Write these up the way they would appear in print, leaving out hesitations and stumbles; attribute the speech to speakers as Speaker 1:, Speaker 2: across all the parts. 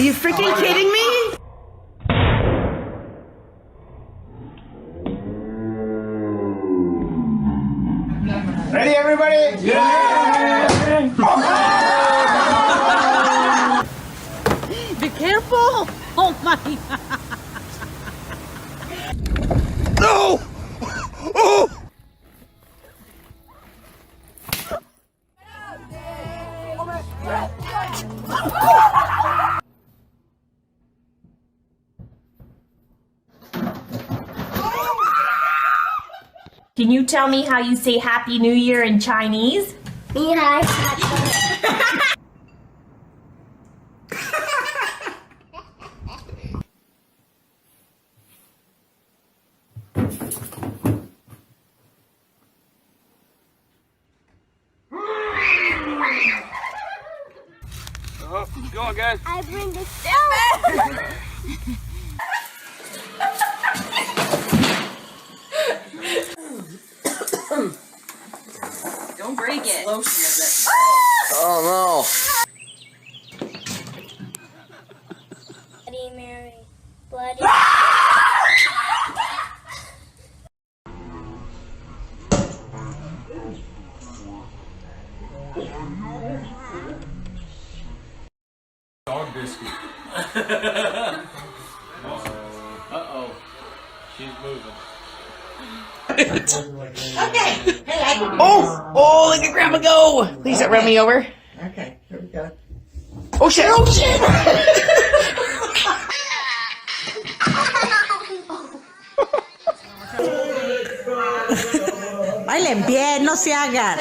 Speaker 1: you freaking kidding me?
Speaker 2: Ready, everybody? Yeah!
Speaker 1: Be careful! Oh my God!
Speaker 2: No! Oh!
Speaker 3: Can you tell me how you say Happy New Year in Chinese?
Speaker 2: Oh, go on, guys.
Speaker 4: I bring the stone.
Speaker 1: Don't break it. Lotion is it?
Speaker 2: Oh,
Speaker 4: Bloody Mary. Bloody.
Speaker 5: Dog biscuit. Uh-oh. She's moving.
Speaker 1: Oh, look at Grandma go! Please don't run me over.
Speaker 6: Okay, here we go.
Speaker 1: Oh shit! Oh shit! Bailen bien, no se hagan.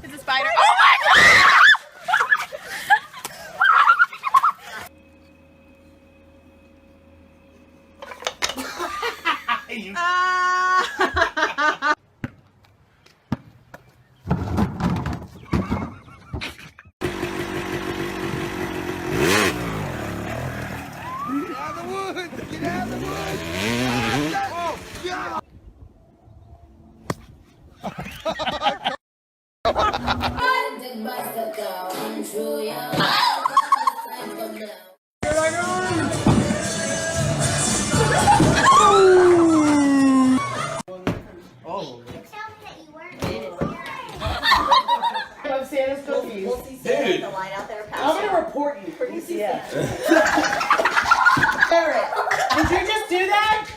Speaker 1: It's a spider. Oh my God!
Speaker 6: Santa's cookies.
Speaker 7: We'll see Santa in the line out there.
Speaker 6: I'm gonna report you for
Speaker 7: Yeah.
Speaker 6: Eric, did you just do that?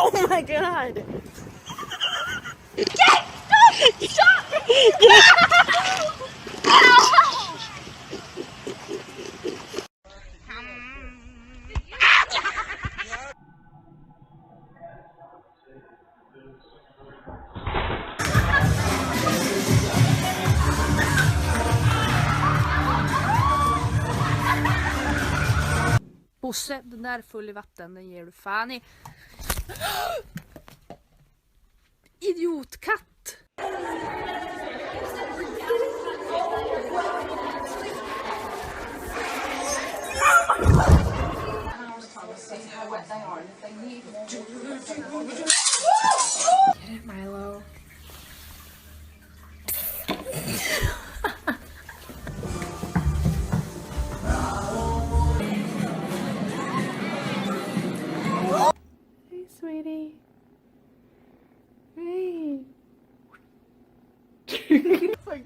Speaker 1: Oh my God!
Speaker 8: Bosse, den där är full i vatten, den ger du fan i. Idiotkatt!
Speaker 1: Get it, Milo. Hey, sweetie. Hey.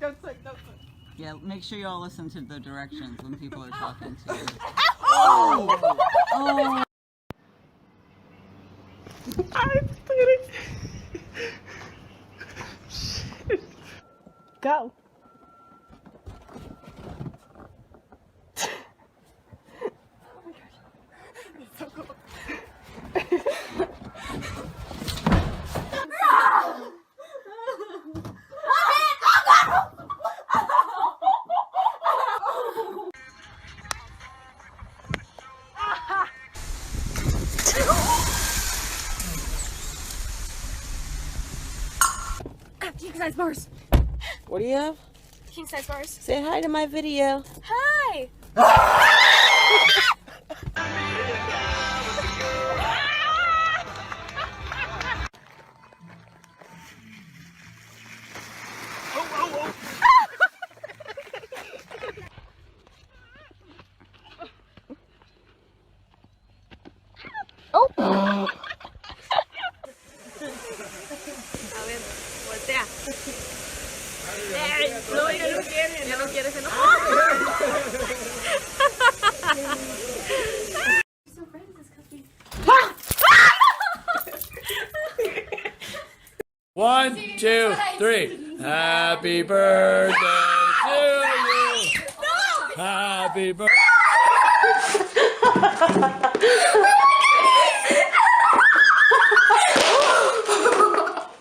Speaker 1: Don't click.
Speaker 9: Yeah, make sure you all listen to the directions when people are talking to you.
Speaker 1: Oh!
Speaker 9: Oh!
Speaker 1: I'm kidding. Go. Oh my gosh. That's so cool. King size bars.
Speaker 6: What do you have?
Speaker 1: King size bars.
Speaker 6: Say hi to my video.
Speaker 1: Hi. Voltea. No, ya no quiere. Ya no quiere. Se enoja. So friends is because we...
Speaker 5: 1, 2, 3. Happy birthday to you. Happy birthday.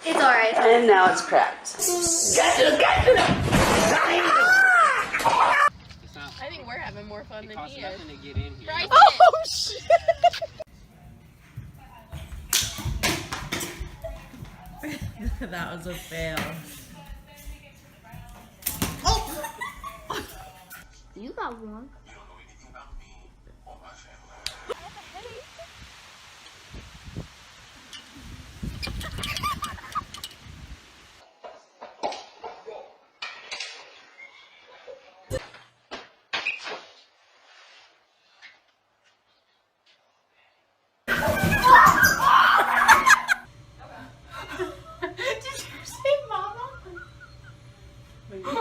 Speaker 4: It's alright.
Speaker 6: And now it's cracked.
Speaker 1: I think we're having more fun than he is.
Speaker 9: To get in here.
Speaker 1: Right? Oh, shit!
Speaker 6: That was a fail.
Speaker 4: You got one.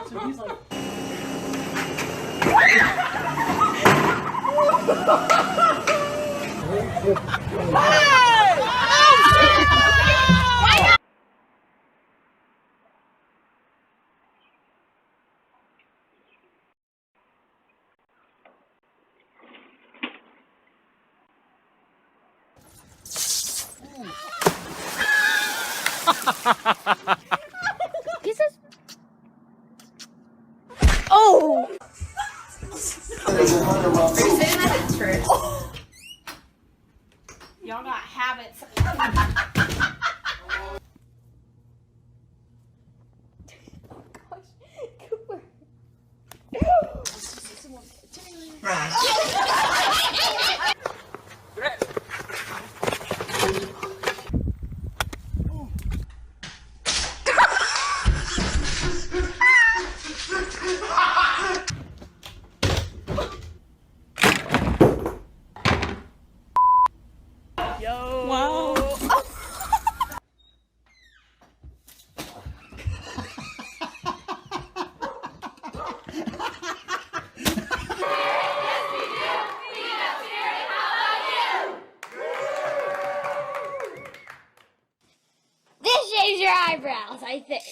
Speaker 6: So he's like...
Speaker 4: Kisses?
Speaker 1: Oh! Are you sitting at the church? Y'all got habits. Yo. Wow. Oh.
Speaker 4: This shaves your eyebrows, I think.